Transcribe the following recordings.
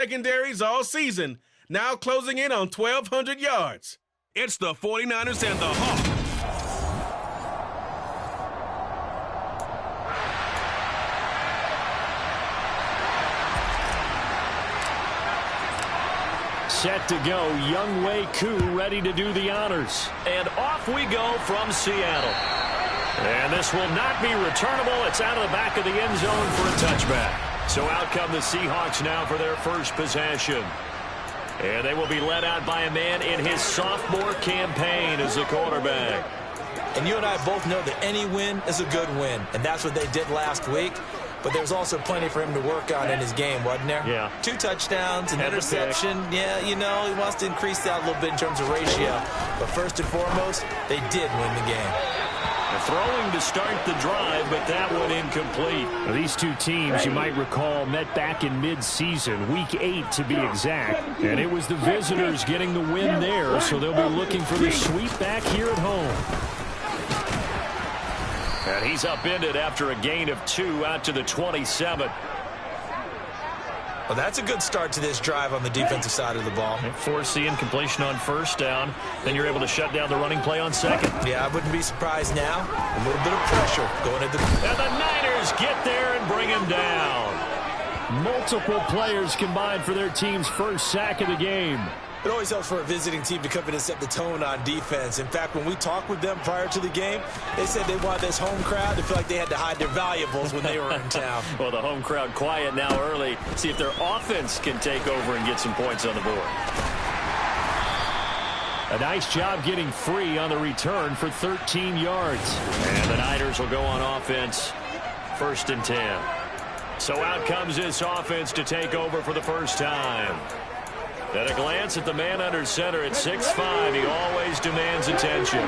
secondaries all season, now closing in on 1,200 yards. It's the 49ers and the Hawks. Set to go, Younghoe Koo ready to do the honors. And off we go from Seattle. And this will not be returnable. It's out of the back of the end zone for a touchback. So out come the Seahawks now for their first possession. And they will be led out by a man in his sophomore campaign as the quarterback. And you and I both know that any win is a good win. And that's what they did last week. But there was also plenty for him to work on in his game, wasn't there? Yeah. 2 touchdowns, an interception. Yeah, you know, he wants to increase that a little bit in terms of ratio. But first and foremost, they did win the game. Throwing to start the drive, but that one incomplete. Now, these two teams, you might recall, met back in mid-season, week 8 to be exact. And it was the visitors getting the win there, so they'll be looking for the sweep back here at home. And he's upended after a gain of 2 out to the 27. Well, that's a good start to this drive on the defensive side of the ball. Force the incompletion on first down. Then you're able to shut down the running play on second. Yeah, I wouldn't be surprised now. A little bit of pressure going into the... And the Niners get there and bring him down. Multiple players combined for their team's first sack of the game. It always helps for a visiting team to come in and set the tone on defense. In fact, when we talked with them prior to the game, they said they wanted this home crowd to feel like they had to hide their valuables when they were in town. Well, the home crowd quiet now early. See if their offense can take over and get some points on the board. A nice job getting free on the return for 13 yards. And the Niners will go on offense, 1st and 10. So out comes this offense to take over for the first time. At a glance at the man under center at 6'5", he always demands attention.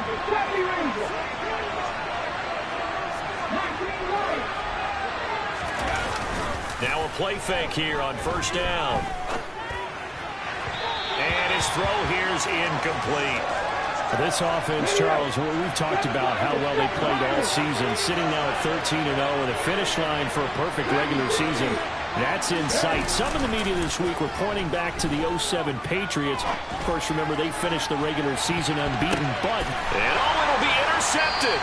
Now a play fake here on first down. And his throw here's incomplete. This offense, Charles, we've talked about how well they played all season, sitting now at 13-0 and a finish line for a perfect regular season. That's in sight. Some of the media this week were pointing back to the 07 Patriots. Of course, remember, they finished the regular season unbeaten, but... And it'll be intercepted.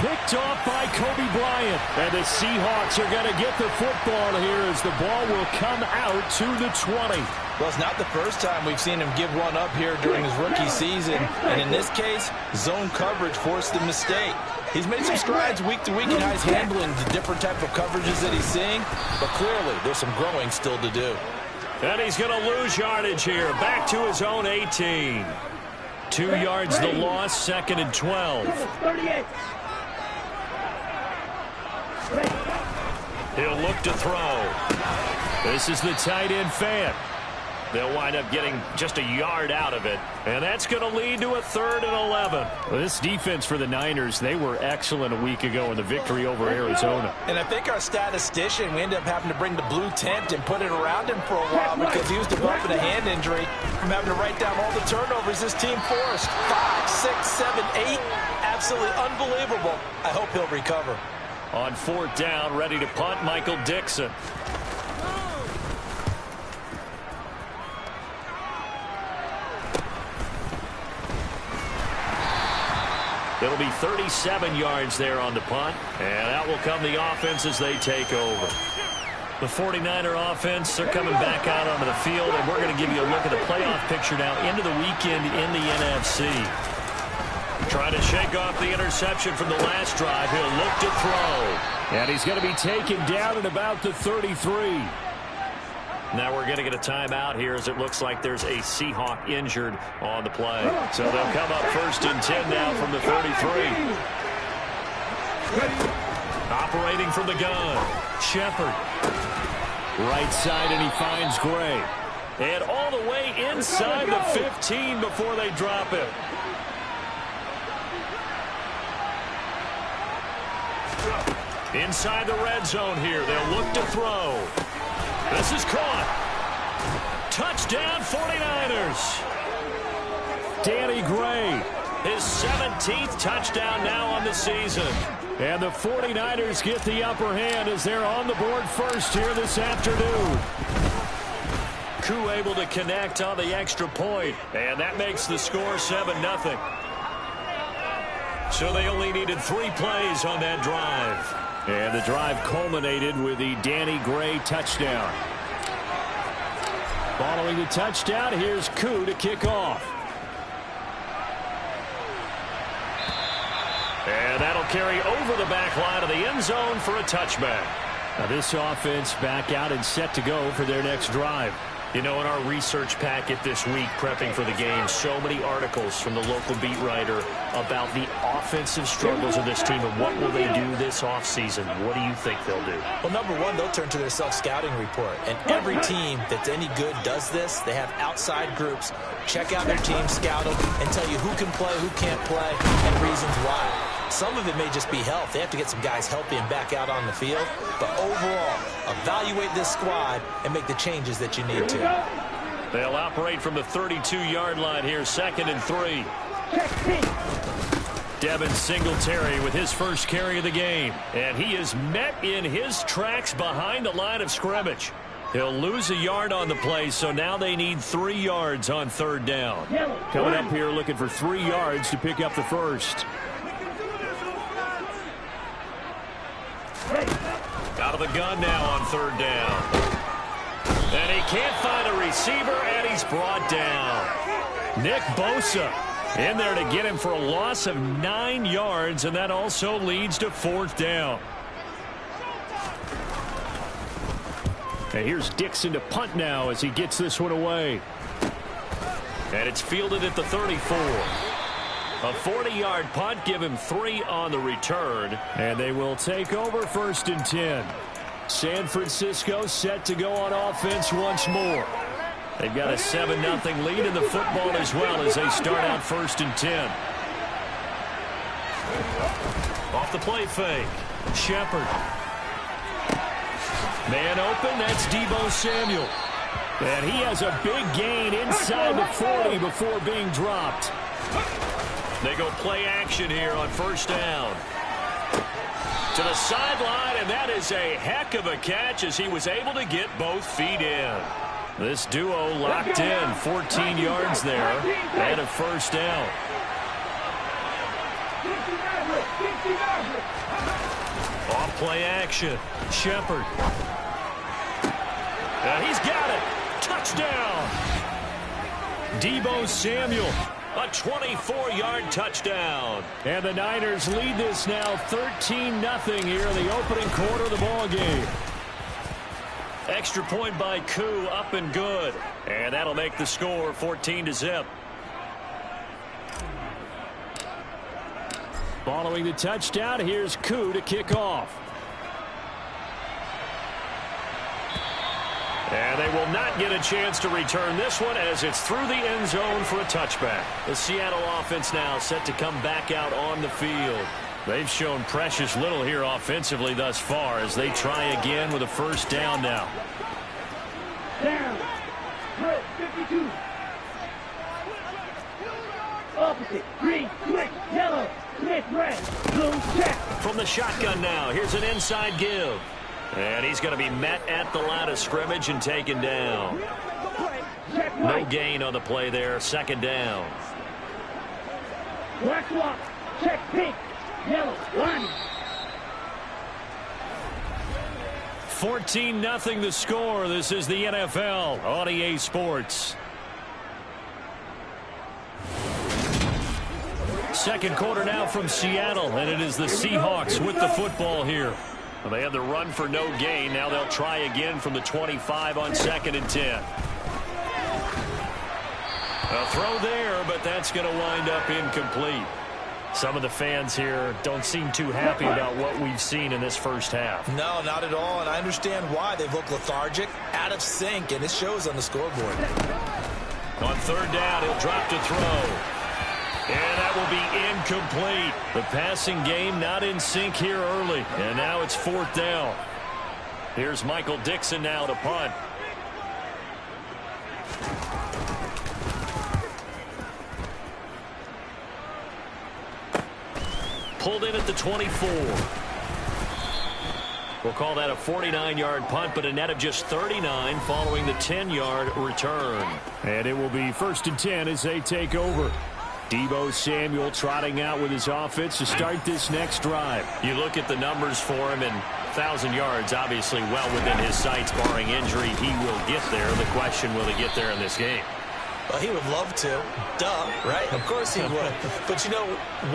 Picked off by Kobe Bryant. And the Seahawks are going to get the football here as the ball will come out to the 20. Well, it's not the first time we've seen him give one up here during his rookie season. And in this case, zone coverage forced the mistake. He's made some strides week to week in how he's handling the different type of coverages that he's seeing. But clearly, there's some growing still to do. And he's going to lose yardage here. Back to his own 18. 2 yards the loss, 2nd and 12. He'll look to throw. This is the tight end fan. They'll wind up getting just a yard out of it. And that's going to lead to a 3rd and 11. Well, this defense for the Niners, they were excellent a week ago in the victory over Arizona. And I think our statistician, we ended up having to bring the blue tent and put it around him for a while because he was developing a hand injury from having to write down all the turnovers this team forced. 5, 6, 7, 8. Absolutely unbelievable. I hope he'll recover. On 4th down, ready to punt, Michael Dixon. It'll be 37 yards there on the punt, and out will come the offense as they take over. The 49er offense, they're coming back out onto the field, and we're going to give you a look at the playoff picture now into the weekend in the NFC. Trying to shake off the interception from the last drive. He'll look to throw. And he's going to be taken down at about the 33. Now we're going to get a timeout here as it looks like there's a Seahawk injured on the play. So they'll come up 1st and 10 now from the 33. Operating from the gun. Shepard. Right side, and he finds Gray. And all the way inside the 15 before they drop him. Inside the red zone here. They'll look to throw. This is caught. Touchdown 49ers. Danny Gray, his 17th touchdown now on the season. And the 49ers get the upper hand as they're on the board first here this afternoon. Koo able to connect on the extra point, and that makes the score 7-0. So they only needed 3 plays on that drive. And the drive culminated with the Danny Gray touchdown. Following the touchdown, here's Koo to kick off. And that'll carry over the back line of the end zone for a touchback. Now this offense back out and set to go for their next drive. You know, in our research packet this week, prepping for the game, so many articles from the local beat writer about the offensive struggles of this team and what will they do this offseason. What do you think they'll do? Well, number one, they'll turn to their self-scouting report. And every team that's any good does this. They have outside groups. Check out their team, scout them, and tell you who can play, who can't play, and reasons why. Some of it may just be health. They have to get some guys healthy and back out on the field. But overall, evaluate this squad and make the changes that you need to. They'll operate from the 32-yard line here, 2nd and 3. Devin Singletary with his first carry of the game. And he is met in his tracks behind the line of scrimmage. He'll lose a yard on the play, so now they need 3 yards on 3rd down. Coming up here looking for 3 yards to pick up the first. Out of the gun now on 3rd down. And he can't find a receiver, and he's brought down. Nick Bosa in there to get him for a loss of 9 yards, and that also leads to 4th down. And here's Dixon to punt now as he gets this one away. And it's fielded at the 34. A 40-yard punt, give him 3 on the return. And they will take over 1st and 10. San Francisco set to go on offense once more. They've got a 7-0 lead in the football as well as they start out 1st and 10. Off the play fake. Shepard. Man open, that's Deebo Samuel. And he has a big gain inside the 40 before being dropped. They go play action here on 1st down. To the sideline, and that is a heck of a catch as he was able to get both feet in. This duo locked in, 14 yards there, and a 1st down. Off play action, Shepard. And he's got it. Touchdown. Deebo Samuel. A 24-yard touchdown. And the Niners lead this now 13-0 here in the opening quarter of the ball game. Extra point by Koo, up and good. And that'll make the score 14-0. Following the touchdown, here's Koo to kick off. And they will not get a chance to return this one as it's through the end zone for a touchback. The Seattle offense now set to come back out on the field. They've shown precious little here offensively thus far as they try again with a 1st down now. Down. Red, 52. Opposite. Green, switch, yellow. Smith, red. Blue, check. From the shotgun now, here's an inside give. And he's going to be met at the line of scrimmage and taken down. No gain on the play there. 2nd down. Black block. Check pink. Yellow. Line. 14-0 the score. This is the NFL on EA Sports. 2nd quarter now from Seattle, and it is the Seahawks with the football here. Well, they had the run for no gain. Now they'll try again from the 25 on 2nd and 10. A throw there, but that's going to wind up incomplete. Some of the fans here don't seem too happy about what we've seen in this first half. No, not at all, and I understand why. They've looked lethargic, out of sync, and it shows on the scoreboard. On 3rd down, he'll drop to throw. And that will be incomplete. The passing game not in sync here early. And now it's 4th down. Here's Michael Dixon now to punt. Pulled in at the 24. We'll call that a 49-yard punt, but a net of just 39 following the 10-yard return. And it will be 1st and 10 as they take over. Deebo Samuel trotting out with his offense to start this next drive. You look at the numbers for him, and 1,000 yards obviously well within his sights, barring injury. He will get there. The question, will he get there in this game? Well, he would love to. Duh, right? Of course he would. But, you know,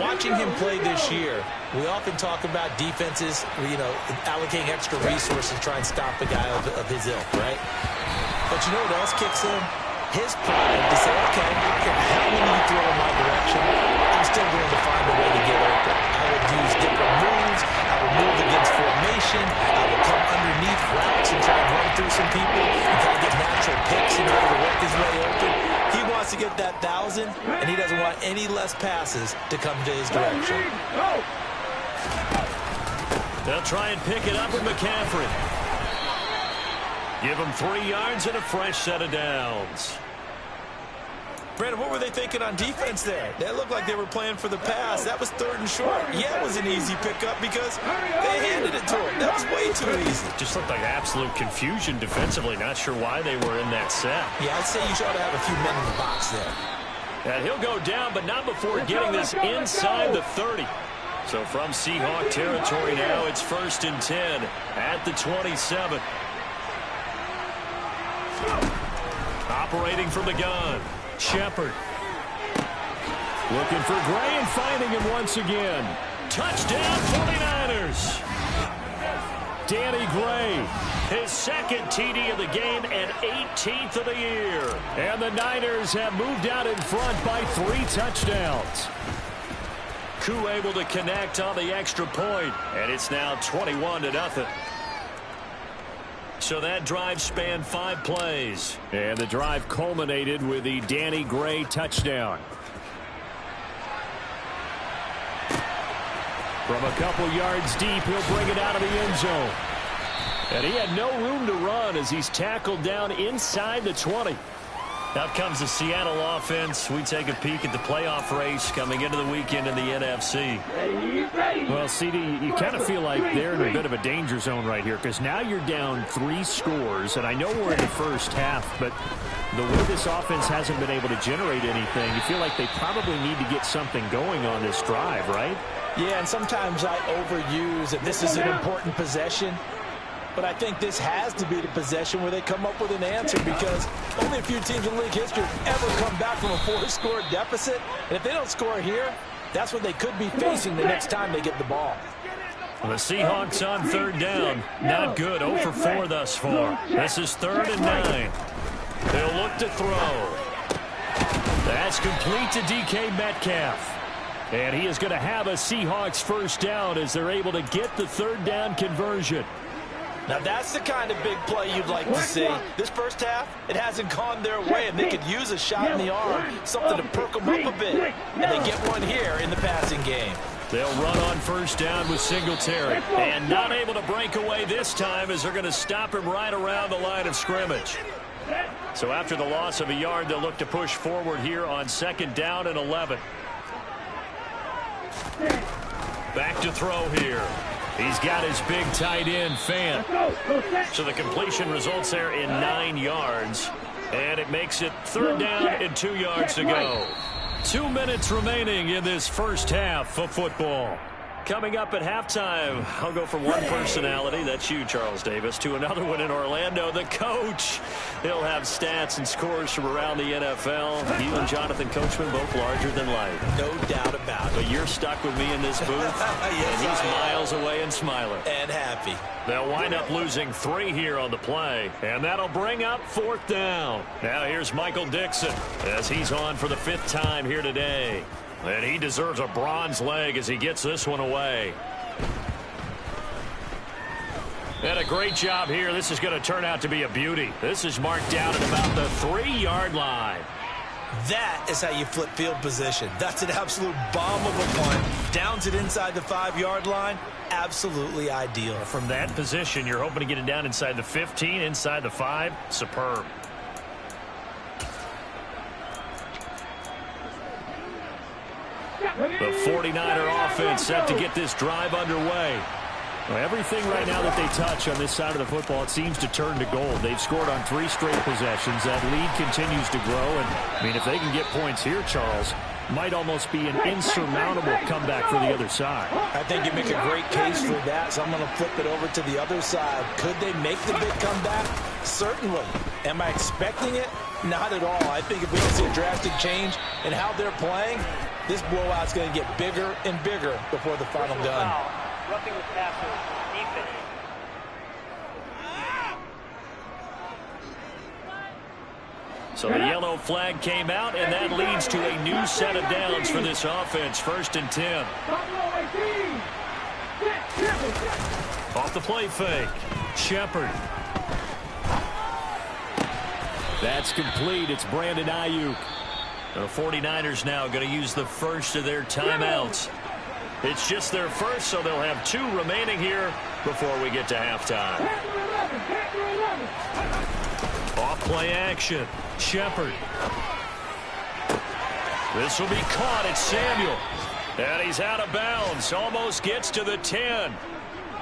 watching him play this year, we often talk about defenses, you know, allocating extra resources to try and stop a guy of his ilk, right? But you know what else kicks in? His pride to say, okay, how many you throw in my direction, I'm still going to find a way to get open. I would use different moves. I would move against formation. I would come underneath routes and try and run through some people and kind of get natural picks in order to work his way open. He wants to get that 1,000, and he doesn't want any less passes to come to his direction. They'll try and pick it up with McCaffrey. Give him 3 yards and a fresh set of downs. Brandon, what were they thinking on defense there? They looked like they were playing for the pass. That was 3rd and short. Yeah, it was an easy pickup because they handed it to him. That was way too easy. Just looked like absolute confusion defensively. Not sure why they were in that set. Yeah, I'd say you should have a few men in the box there. And he'll go down, but not before getting this inside the 30. So from Seahawk territory now, it's 1st and 10 at the 27. Operating from the gun, Shepard. Looking for Gray and finding him once again. Touchdown 49ers. Danny Gray. His 2nd TD of the game and 18th of the year. And the Niners have moved out in front by 3 touchdowns. Koo able to connect on the extra point, and it's now 21-0. So that drive spanned 5 plays. And the drive culminated with the Danny Gray touchdown. From a couple yards deep, he'll bring it out of the end zone. And he had no room to run as he's tackled down inside the 20. Out comes the Seattle offense. We take a peek at the playoff race coming into the weekend in the NFC. Well, CD, you kind of feel like they're in a bit of a danger zone right here because now you're down 3 scores, and I know we're in the first half, but the way this offense hasn't been able to generate anything, you feel like they probably need to get something going on this drive, right? Yeah, and sometimes I overuse that this is an important possession. But I think this has to be the possession where they come up with an answer because only a few teams in league history ever come back from a 4-score deficit. And if they don't score here, that's what they could be facing the next time they get the ball. Well, the Seahawks on 3rd down. Not good. 0 for 4 thus far. This is 3rd and 9. They'll look to throw. That's complete to DK Metcalf. And he is going to have a Seahawks 1st down as they're able to get the 3rd down conversion. Now, that's the kind of big play you'd like to see. This first half, it hasn't gone their way, and they could use a shot in the arm, something to perk them up a bit. And they get one here in the passing game. They'll run on 1st down with Singletary. And not able to break away this time as they're going to stop him right around the line of scrimmage. So after the loss of a yard, they'll look to push forward here on 2nd down and 11. Back to throw here. He's got his big tight end, Fant. So the completion results there in 9 yards. And it makes it 3rd down and 2 yards to go. 2 minutes remaining in this first half of football. Coming up at halftime, I'll go from one personality, that's you, Charles Davis, to another one in Orlando, the coach. He'll have stats and scores from around the NFL. You and Jonathan Coachman, both larger than life. No doubt about it. But you're stuck with me in this booth, yes, and he's miles away and smiling. And happy. They'll wind up losing 3 here on the play, and that'll bring up 4th down. Now here's Michael Dixon as he's on for the 5th time here today. And he deserves a bronze leg as he gets this one away. And a great job here. This is going to turn out to be a beauty. This is marked down at about the 3-yard line. That is how you flip field position. That's an absolute bomb of a punt. Downs it inside the 5-yard line. Absolutely ideal. From that position, you're hoping to get it down inside the 15, inside the 5. Superb. The 49er offense set to get this drive underway. Well, everything right now that they touch on this side of the football, it seems to turn to gold. They've scored on 3 straight possessions. That lead continues to grow. And, I mean, if they can get points here, Charles, might almost be an insurmountable comeback for the other side. I think you make a great case for that, so I'm going to flip it over to the other side. Could they make the big comeback? Certainly. Am I expecting it? Not at all. I think if we don't see a drastic change in how they're playing, this blowout's going to get bigger and bigger before the final gun. Roughing the passer, defense. So the yellow flag came out, and that leads to a new set of downs for this offense. 1st and 10. Off the play fake. Shepard. That's complete. It's Brandon Ayuk. The 49ers now going to use the first of their timeouts. It's just their first, so they'll have 2 remaining here before we get to halftime. Off play action. Shepard. This will be caught. It's Samuel. And he's out of bounds. Almost gets to the 10.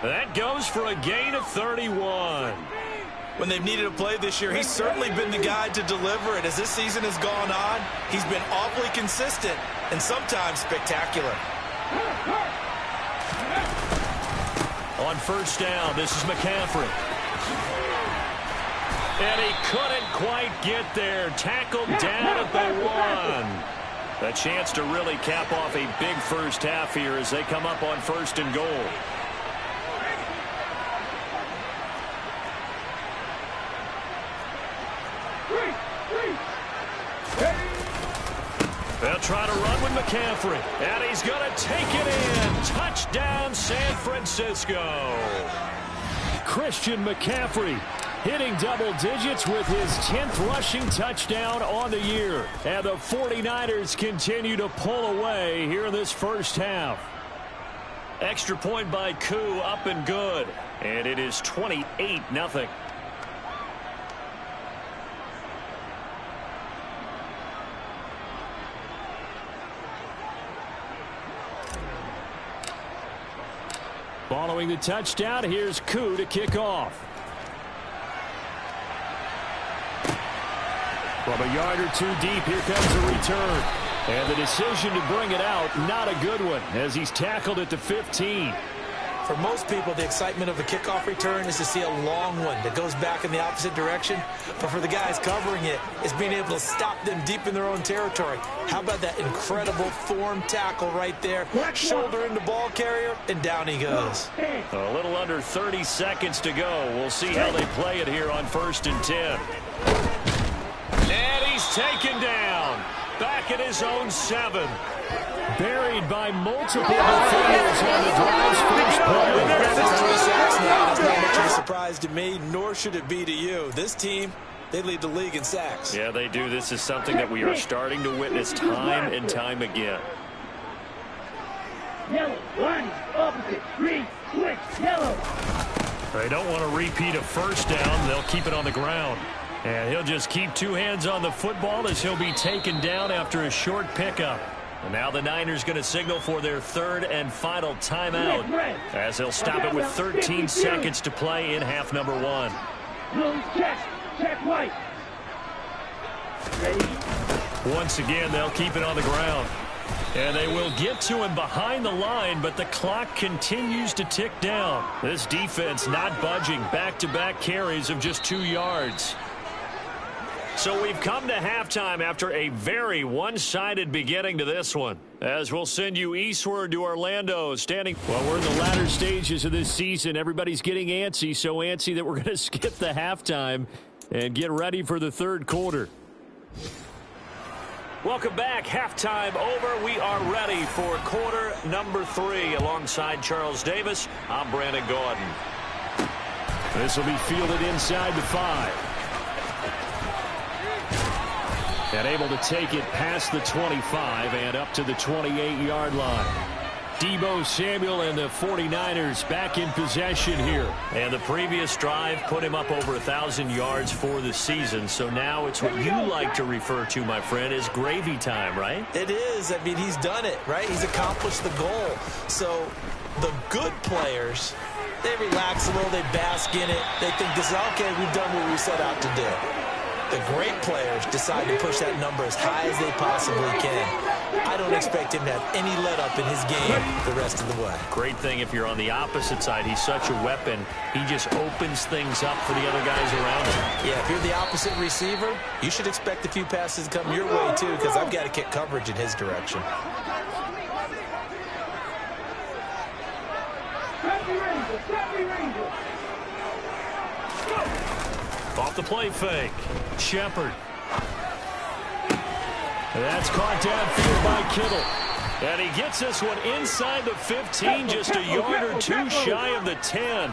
That goes for a gain of 31. When they've needed a play this year, he's certainly been the guy to deliver it. As this season has gone on, he's been awfully consistent and sometimes spectacular. On 1st down, this is McCaffrey. And he couldn't quite get there. Tackled down at the 1. A chance to really cap off a big first half here as they come up on 1st and goal. They'll try to run with McCaffrey. And he's going to take it in. Touchdown, San Francisco. Christian McCaffrey hitting double digits with his 10th rushing touchdown on the year. And the 49ers continue to pull away here in this first half. Extra point by Koo, up and good. And it is 28-0. Following the touchdown, here's Koo to kick off. From a yard or 2 deep, here comes a return. And the decision to bring it out, not a good one, as he's tackled at the 15. For most people, the excitement of a kickoff return is to see a long one that goes back in the opposite direction. But for the guys covering it, it's being able to stop them deep in their own territory. How about that incredible form tackle right there? Shoulder into ball carrier, and down he goes. A little under 30 seconds to go. We'll see how they play it here on 1st and 10. And he's taken down. Back at his own 7. Buried by multiple defenders on the drive's first play. 3 sacks now is not much of a surprise to me, nor should it be to you. This team, they lead the league in sacks. Yeah, they do. This is something that we are starting to witness time and time again. Yellow, line, opposite, green, switch, yellow. They don't want to repeat a first down. They'll keep it on the ground. And he'll just keep 2 hands on the football as he'll be taken down after a short pickup. And now the Niners going to signal for their 3rd and final timeout as they'll stop it with 13 seconds to play in half number 1. Blue, check white. Ready? Once again, they'll keep it on the ground. And they will get to him behind the line, but the clock continues to tick down. This defense not budging. Back-to-back carries of just 2 yards. So we've come to halftime after a very one-sided beginning to this one. As we'll send you eastward to Orlando, standing. Well, we're in the latter stages of this season. Everybody's getting antsy, so antsy that we're going to skip the halftime and get ready for the 3rd quarter. Welcome back. Halftime over. We are ready for quarter number 3. Alongside Charles Davis, I'm Brandon Gordon. This will be fielded inside the 5. And able to take it past the 25 and up to the 28-yard line. Deebo Samuel and the 49ers back in possession here. And the previous drive put him up over 1,000 yards for the season. So now it's what you like to refer to, my friend, as gravy time, right? It is. I mean, he's done it, right? He's accomplished the goal. So the good players They relax a little, they bask in it. They think this is okay, we've done what we set out to do. The great players decide to push that number as high as they possibly can. I don't expect him to have any let-up in his game the rest of the way. Great thing if you're on the opposite side. He's such a weapon. He just opens things up for the other guys around him. Yeah, if you're the opposite receiver, you should expect a few passes to come your way too, because I've got to kick coverage in his direction. Off the play fake. Shepard. That's caught downfield by Kittle. And he gets this one inside the 15, just a yard or two shy of the 10.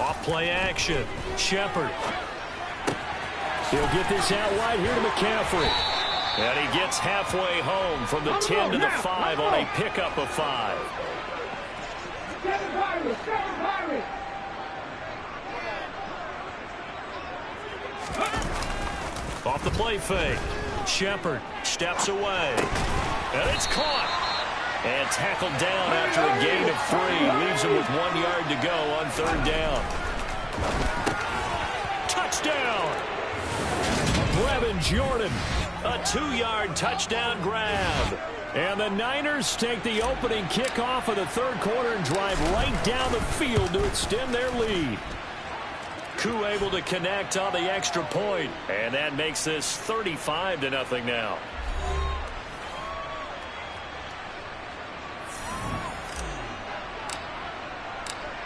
Off play action. Shepard. He'll get this out wide here to McCaffrey. And he gets halfway home from the 10 to the 5 on a pickup of 5. Off the play fake. Shepard steps away. And it's caught. And tackled down after a gain of 3. Leaves him with 1 yard to go on 3rd down. Touchdown! Brevin Jordan. A 2-yard touchdown grab. And the Niners take the opening kickoff of the 3rd quarter and drive right down the field to extend their lead. Koo able to connect on the extra point. And that makes this 35-0 now.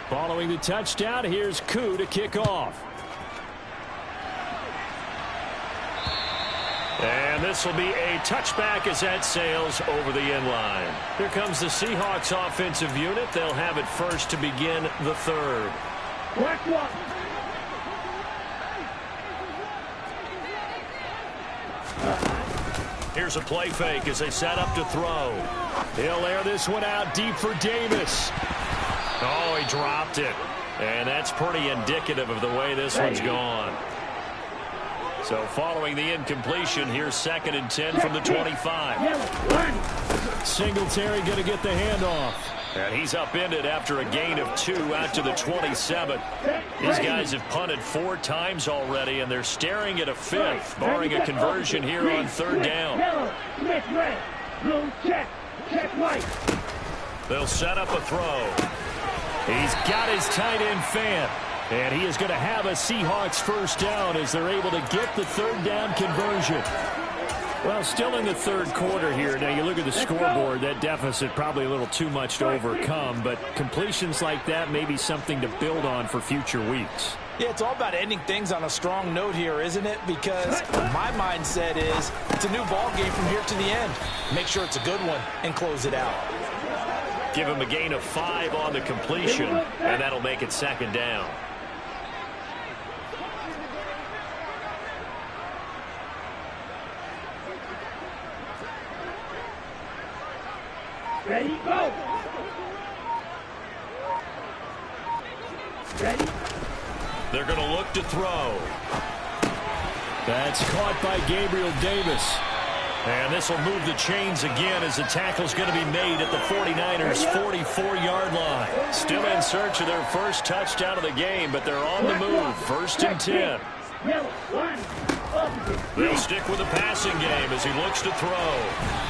Following the touchdown, here's Koo to kick off. And this will be a touchback as that sails over the end line. Here comes the Seahawks offensive unit. They'll have it first to begin the 3rd. Here's a play fake as they set up to throw. He'll air this one out deep for Davis. Oh, he dropped it. And that's pretty indicative of the way this one's gone. So following the incompletion, here's 2nd and 10 from the 25. Singletary going to get the handoff. And he's upended after a gain of 2 out to the 27. These guys have punted 4 times already, and they're staring at a 5th, barring a conversion here on 3rd down. They'll set up a throw. He's got his tight end fan. And he is going to have a Seahawks 1st down as they're able to get the 3rd down conversion. Well, still in the 3rd quarter here. Now, you look at the scoreboard, that deficit probably a little too much to overcome, but completions like that may be something to build on for future weeks. Yeah, it's all about ending things on a strong note here, isn't it? Because my mindset is it's a new ball game from here to the end. Make sure it's a good one and close it out. Give him a gain of 5 on the completion, and that'll make it 2nd down. Ready, go! Ready? They're going to look to throw. That's caught by Gabriel Davis. And this will move the chains again as the tackle's going to be made at the 49ers' 44-yard line. Still in search of their first touchdown of the game, but they're on the move. 1st and 10. They'll stick with the passing game as he looks to throw.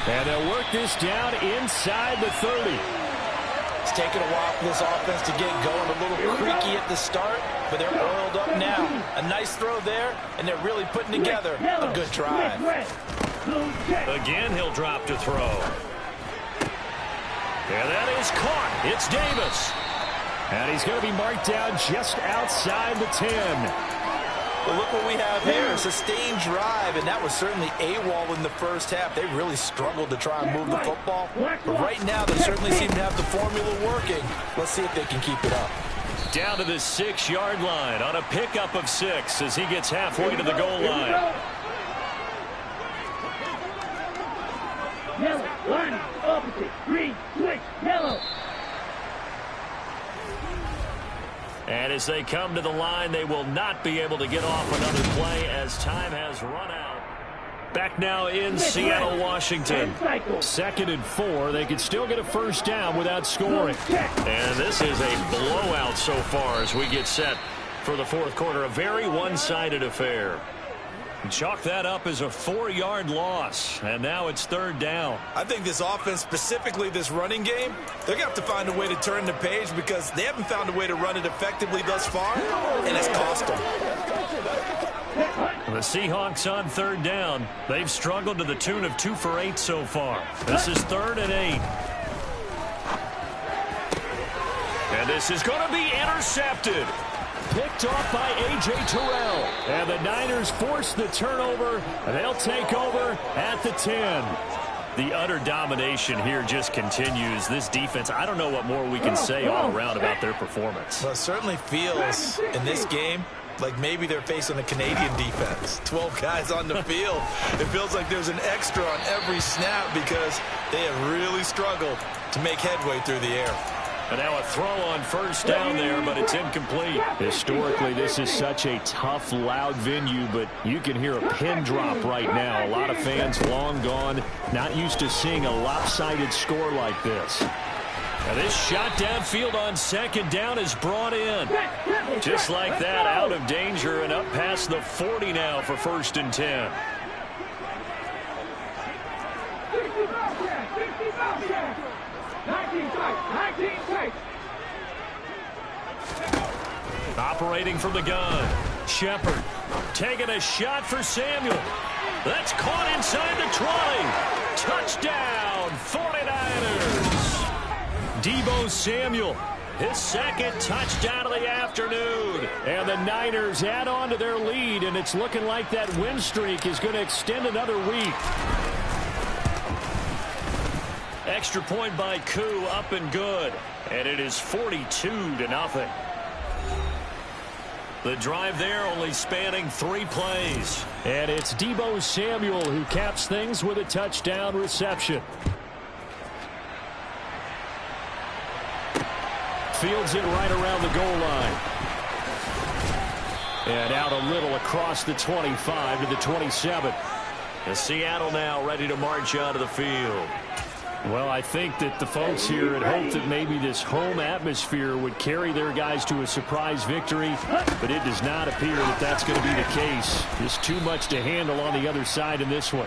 And they'll work this down inside the 30. It's taken a while for this offense to get going. A little creaky at the start, but they're oiled up now. A nice throw there, and they're really putting together a good drive. Again, he'll drop to throw. And that is caught. It's Davis. And he's going to be marked down just outside the 10. Well, look what we have here, a sustained drive, and that was certainly AWOL in the first half. They really struggled to try and move the football. But right now, they certainly seem to have the formula working. Let's see if they can keep it up. Down to the 6-yard line on a pickup of 6 as he gets halfway to the goal line. Yellow, line, opposite, green, switch, yellow. And as they come to the line, they will not be able to get off another play as time has run out. Back now in Seattle, Washington. 2nd and 4. They could still get a first down without scoring. And this is a blowout so far as we get set for the fourth quarter. A very one-sided affair. Chalk that up as a 4-yard loss, and now it's 3rd down. I think this offense, specifically this running game, they're going to have to find a way to turn the page because they haven't found a way to run it effectively thus far, and it's cost them. The Seahawks on 3rd down. They've struggled to the tune of 2 for 8 so far. This is 3rd and 8. And this is going to be intercepted. Picked off by A.J. Terrell. And the Niners force the turnover. They'll take over at the 10. The utter domination here just continues. This defense, I don't know what more we can say all around about their performance. Well, it certainly feels in this game like maybe they're facing a Canadian defense. 12 guys on the field. It feels like there's an extra on every snap because they have really struggled to make headway through the air. And now a throw on 1st down there, but it's incomplete. Historically, this is such a tough, loud venue, but you can hear a pin drop right now. A lot of fans long gone, not used to seeing a lopsided score like this. And this shot downfield on 2nd down is brought in. Just like that, out of danger and up past the 40 now for 1st and 10. Operating from the gun. Shepard taking a shot for Samuel. That's caught inside the 20. Touchdown, 49ers. Deebo Samuel, his 2nd touchdown of the afternoon. And the Niners add on to their lead, and it's looking like that win streak is going to extend another week. Extra point by Koo, up and good. And it is 42-0. The drive there only spanning 3 plays. And it's Deebo Samuel who caps things with a touchdown reception. Fields it right around the goal line. And out a little across the 25 to the 27. And Seattle now ready to march onto the field. Well, I think that the folks here had hoped that maybe this home atmosphere would carry their guys to a surprise victory, but it does not appear that that's going to be the case. Just too much to handle on the other side in this one.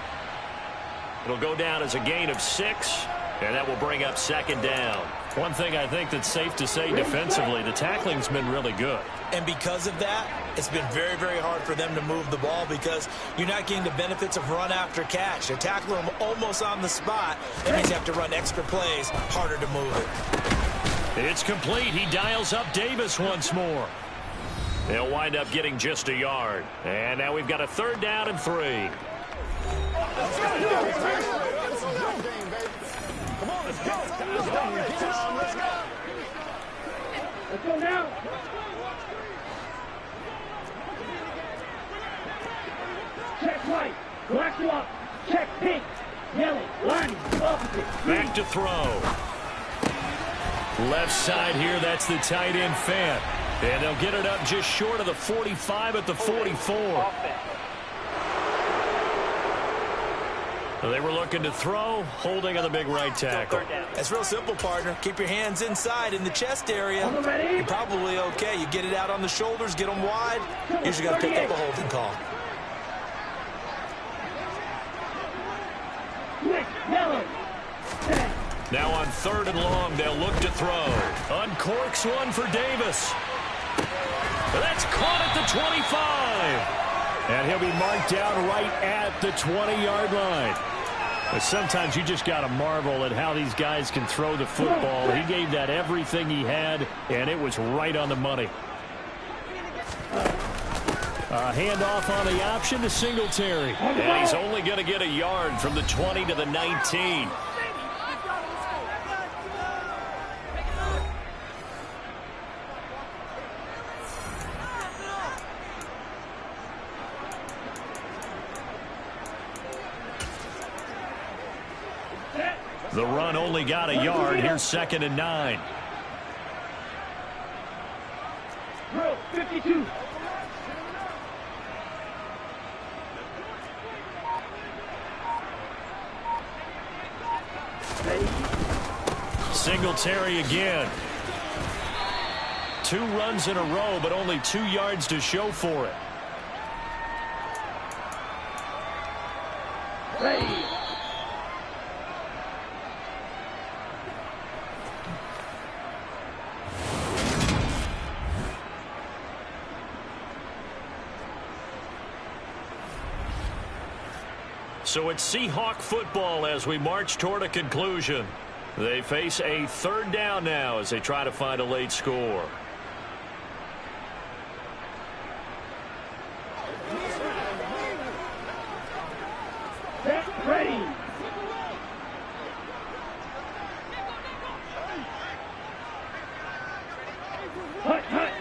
It'll go down as a gain of 6, and that will bring up 2nd down. One thing I think that's safe to say defensively, the tackling's been really good. And because of that, it's been very, very hard for them to move the ball because you're not getting the benefits of run after catch. They're tackling them almost on the spot. That means you have to run extra plays, harder to move it. It's complete. He dials up Davis once more. They'll wind up getting just a yard. And now we've got a 3rd down and 3. Come on, let's go. Let's go now. Check right, black swap, check pink, yellow, line, opposite. Back to throw. Left side here, that's the tight end Fant. And they'll get it up just short of the 45 at the 44. They were looking to throw, holding on the big right tackle. That's real simple, partner. Keep your hands inside in the chest area. You're probably okay. You get it out on the shoulders, get them wide. Usually got to pick up a holding call. Now on 3rd and long, they'll look to throw. Uncorks one for Davis. That's caught at the 25. And he'll be marked down right at the 20-yard line. But sometimes you just got to marvel at how these guys can throw the football. He gave that everything he had, and it was right on the money. A handoff on the option to Singletary. And he's only going to get a yard from the 20 to the 19. The run only got a yard. Here's 2nd and 9. 52. Singletary again. 2 runs in a row, but only 2 yards to show for it. Ready. So it's Seahawk football as we march toward a conclusion. They face a 3rd down now as they try to find a late score. Set. Ready. Hut, hut.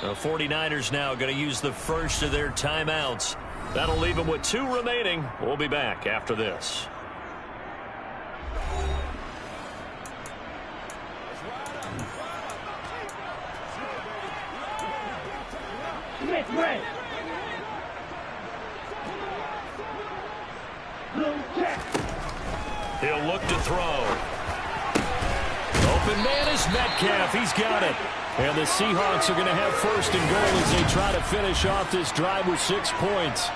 The 49ers now going to use the first of their timeouts. That'll leave them with 2 remaining. We'll be back after this. Smith, red. Blue, check. He'll look to throw. Open man is Metcalf. He's got it. And the Seahawks are going to have 1st and goal as they try to finish off this drive with 6 points.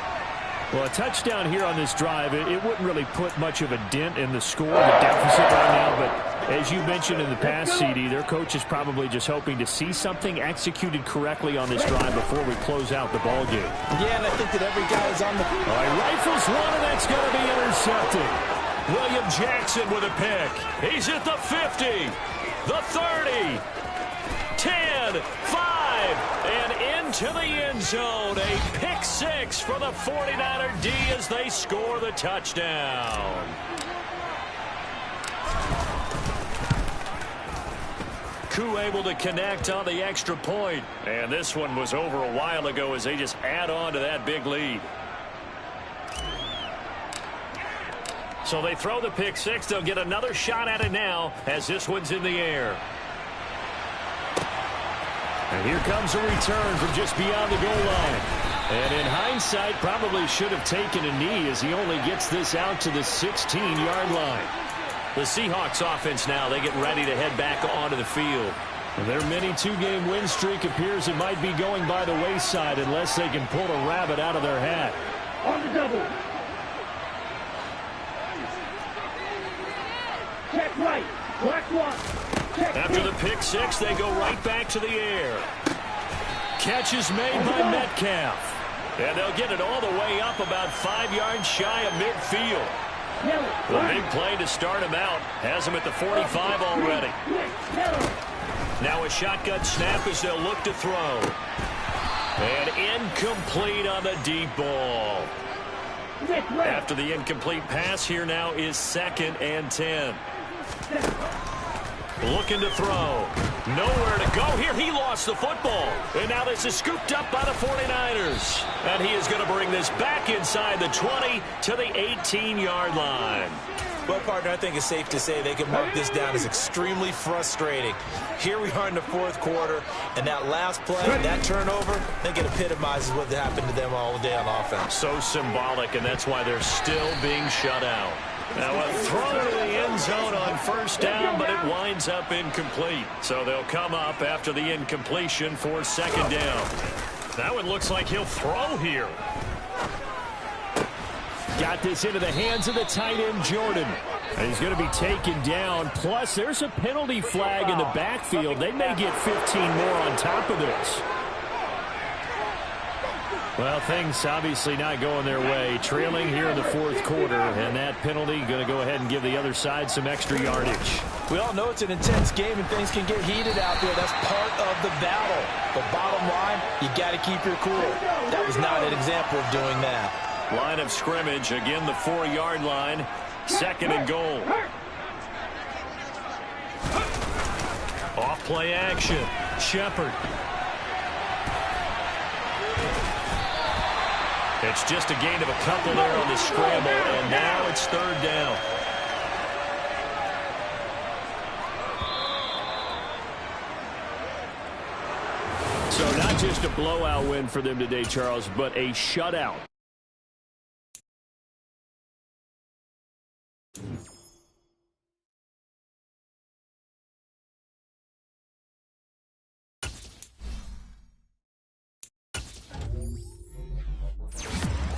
Well, a touchdown here on this drive, it wouldn't really put much of a dent in the score, the deficit right now. But as you mentioned in the past, CD, their coach is probably just hoping to see something executed correctly on this drive before we close out the ball game. Yeah, and I think that every guy is on the... All right, rifles one, and that's going to be intercepted. William Jackson with a pick. He's at the 50, the 30. 10, 5, and into the end zone. A pick 6 for the 49er D as they score the touchdown. Koo able to connect on the extra point. And this one was over a while ago as they just add on to that big lead. So they throw the pick 6. They'll get another shot at it now as this one's in the air. And here comes a return from just beyond the goal line. And in hindsight, probably should have taken a knee as he only gets this out to the 16-yard line. The Seahawks offense now, they get ready to head back onto the field. Their mini 2-game win streak appears it might be going by the wayside unless they can pull a rabbit out of their hat. On the double. Check right. Black one. After the pick 6, they go right back to the air. Catch is made by Metcalf. And they'll get it all the way up about 5 yards shy of midfield. The big play to start him out has him at the 45 already. Now a shotgun snap as they'll look to throw. And incomplete on the deep ball. After the incomplete pass, here now is 2nd and 10. Looking to throw. Nowhere to go here. He lost the football. And now this is scooped up by the 49ers. And he is going to bring this back inside the 20 to the 18-yard line. Well, partner, I think it's safe to say they can mark this down as extremely frustrating. Here we are in the 4th quarter, and that last play, that turnover, I think it epitomizes what happened to them all day on offense. So symbolic, and that's why they're still being shut out. Now a throw to the end zone on 1st down, but it winds up incomplete. So they'll come up after the incompletion for 2nd down. That one looks like he'll throw here. Got this into the hands of the tight end, Jordan. And he's going to be taken down. Plus, there's a penalty flag in the backfield. They may get 15 more on top of this. Well, things obviously not going their way. Trailing here in the 4th quarter, and that penalty going to go ahead and give the other side some extra yardage. We all know it's an intense game, and things can get heated out there. That's part of the battle. But bottom line, you got to keep your cool. That was not an example of doing that. Line of scrimmage, again the 4-yard line. 2nd and goal. Off play action. Shepard. It's just a gain of a couple there on the scramble, and now it's 3rd down. So not just a blowout win for them today, Charles, but a shutout.